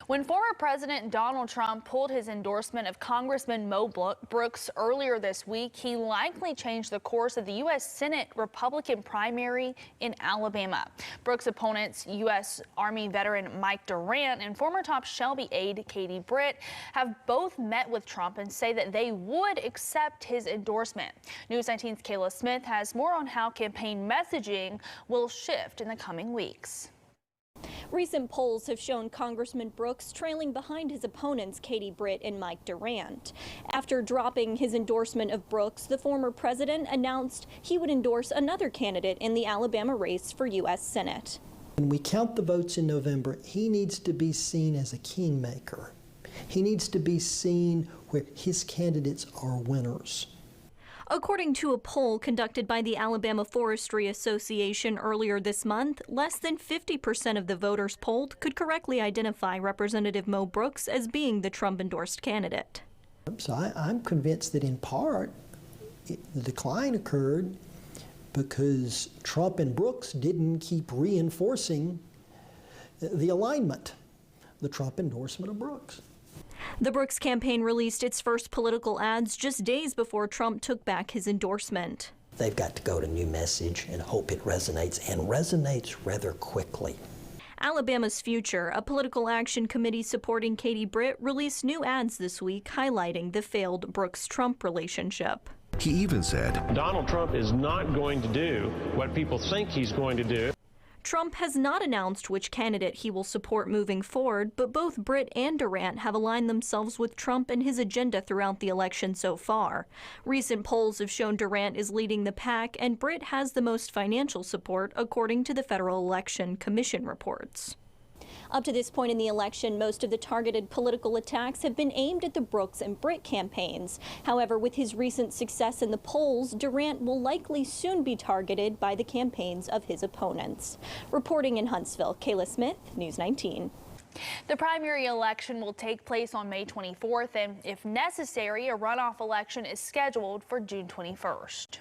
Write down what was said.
When former President Donald Trump pulled his endorsement of Congressman Mo Brooks earlier this week, he likely changed the course of the U.S. Senate Republican primary in Alabama. Brooks' opponents, U.S. Army veteran Mike Durant and former top Shelby aide Katie Britt, have both met with Trump and say that they would accept his endorsement. News 19's Kayla Smith has more on how campaign messaging will shift in the coming weeks. Recent polls have shown Congressman Brooks trailing behind his opponents Katie Britt and Mike Durant. After dropping his endorsement of Brooks, the former president announced he would endorse another candidate in the Alabama race for U.S. Senate. When we count the votes in November, he needs to be seen as a kingmaker. He needs to be seen where his candidates are winners. According to a poll conducted by the Alabama Forestry Association earlier this month, less than 50% of the voters polled could correctly identify Representative Mo Brooks as being the Trump-endorsed candidate. So I'm convinced that in part the decline occurred because Trump and Brooks didn't keep reinforcing the alignment, the Trump endorsement of Brooks. The Brooks campaign released its first political ads just days before Trump took back his endorsement. They've got to go to New Message and hope it resonates, and resonates rather quickly. Alabama's Future, a political action committee supporting Katie Britt, released new ads this week highlighting the failed Brooks-Trump relationship. He even said, Donald Trump is not going to do what people think he's going to do. Trump has not announced which candidate he will support moving forward, but both Britt and Durant have aligned themselves with Trump and his agenda throughout the election so far. Recent polls have shown Durant is leading the pack, and Britt has the most financial support, according to the Federal Election Commission reports. Up to this point in the election, most of the targeted political attacks have been aimed at the Brooks and Britt campaigns. However, with his recent success in the polls, Durant will likely soon be targeted by the campaigns of his opponents. Reporting in Huntsville, Kayla Smith, News 19. The primary election will take place on May 24th, and if necessary, a runoff election is scheduled for June 21st.